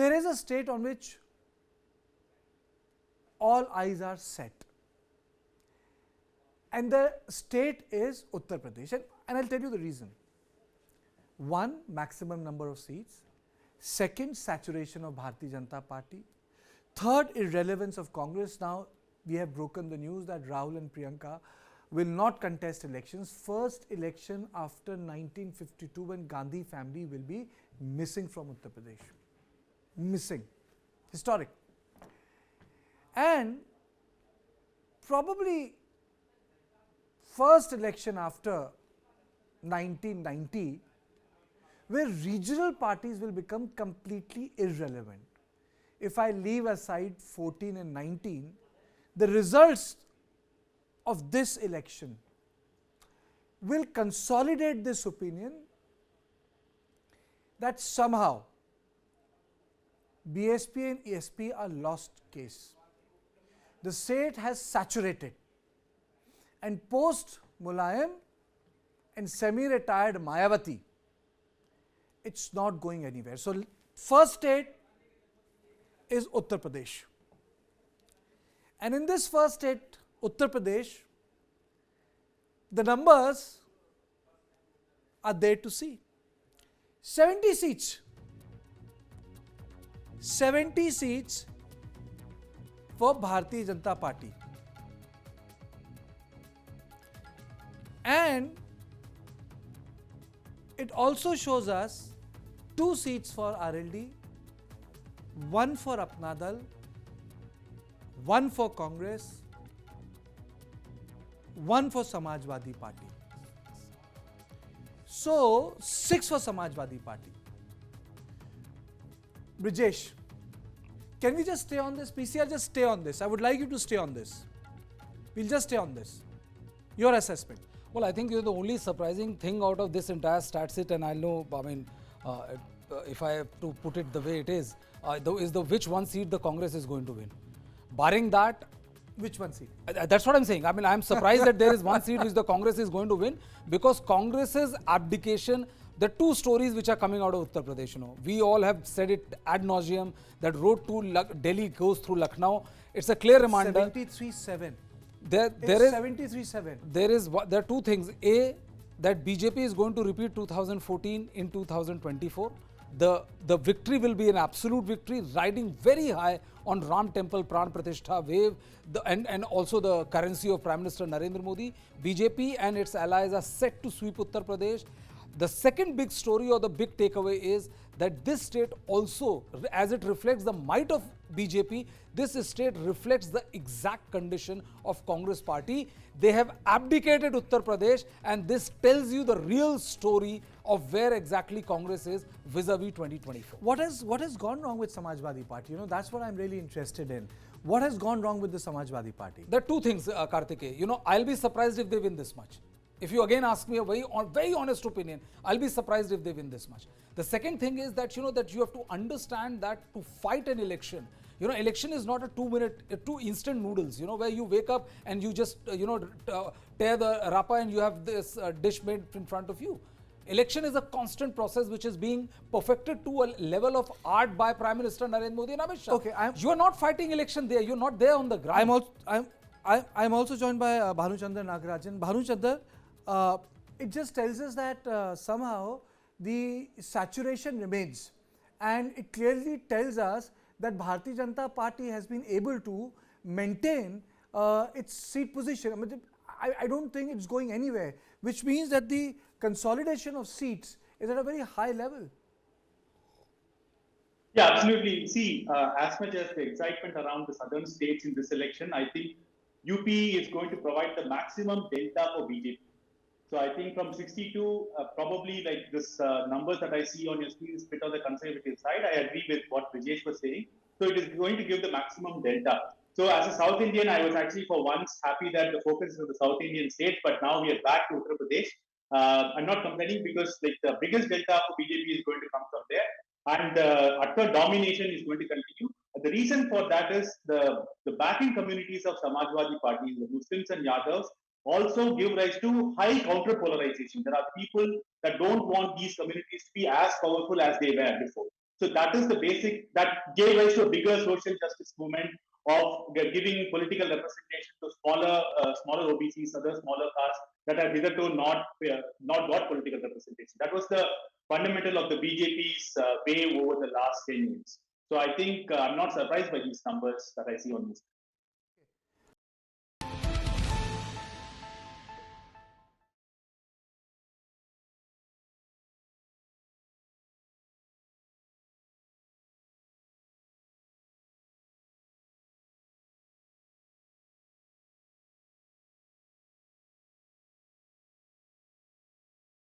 there is a state on which all eyes are set, and the state is Uttar Pradesh, and I'll tell you the reason. One, maximum number of seats. Second, saturation of Bharatiya Janata Party. Third, irrelevance of Congress. Now we have broken the news that Rahul and Priyanka will not contest elections. First election after 1952, when Gandhi family will be missing from Uttar Pradesh. Missing. Historic. And probably first election after 1990 where regional parties will become completely irrelevant. If I leave aside 14 and 19, the results of this election will consolidate this opinion that somehow BSP and ESP are lost case. The state has saturated, and post Mulayam and semi-retired Mayawati, it's not going anywhere. So, first state is Uttar Pradesh. And in this first state, Uttar Pradesh, the numbers are there to see. 70 seats. 70 seats for Bharatiya Janata Party. And it also shows us 2 seats for RLD, 1 for Apna Dal, 1 for Congress, 1 for Samajwadi Party. So, 6 for Samajwadi Party. Brijesh, can we just stay on this? PCR, just stay on this. I would like you to stay on this. We'll just stay on this. Your assessment. Well, I think the only surprising thing out of this entire stats it, and I know, I mean, if I have to put it the way it is the which one seat the Congress is going to win. Barring that, which one seat? That's what I'm saying. I mean, I'm surprised that there is one seat which the Congress is going to win, because Congress's abdication, the 2 stories which are coming out of Uttar Pradesh, we all have said it ad nauseum, that road to Delhi goes through Lucknow. It's a clear reminder. 73-7. There is 73-7. There are 2 things. A, that BJP is going to repeat 2014 in 2024. The victory will be an absolute victory, riding very high on Ram Temple Pran Pratishtha wave, and also the currency of Prime Minister Narendra Modi. BJP and its allies are set to sweep Uttar Pradesh. The second big story or the big takeaway is that this state also, as it reflects the might of BJP, this state reflects the exact condition of Congress party. They have abdicated Uttar Pradesh, and this tells you the real story of where exactly Congress is vis-a-vis 2024. What has gone wrong with Samajwadi Party? That's what I'm really interested in. What has gone wrong with the Samajwadi Party? There are 2 things, Kartikeya. I'll be surprised if they win this much. If you again ask me a very honest opinion, I'll be surprised if they win this much. The second thing is that, that you have to understand that to fight an election, election is not a 2 instant noodles, where you wake up and you just, tear the rapa and you have this dish made in front of you. Election is a constant process which is being perfected to a level of art by Prime Minister Narendra Modi and Amit Shah. Okay, you are not fighting election there. You're not there on the ground. I'm also joined by Bhanuchandra Nagarajan. Bhanuchandra, it just tells us that somehow the saturation remains, and it clearly tells us that Bharatiya Janata Party has been able to maintain its seat position. I don't think it's going anywhere, which means that the consolidation of seats is at a very high level. Yeah, absolutely. See, as much as the excitement around the southern states in this election, I think UP is going to provide the maximum delta for BJP. So I think from 62, probably like this numbers that I see on your screen is a bit on the conservative side. I agree with what Brijesh was saying. So it is going to give the maximum delta. So as a South Indian, I was actually for once happy that the focus is on the South Indian states, but now we are back to Uttar Pradesh. I'm not complaining, because like the biggest delta for BJP is going to come from there, and utter domination is going to continue. The reason for that is the backing communities of Samajwadi Party, the Muslims and Yadavs, also give rise to high counter polarization. There are people that don't want these communities to be as powerful as they were before. So that is the basic, that gave rise to a bigger social justice movement of giving political representation to smaller OBCs, other smaller castes that have hitherto not got political representation. That was the fundamental of the BJP's way over the last 10 years. So I think I'm not surprised by these numbers that I see on this.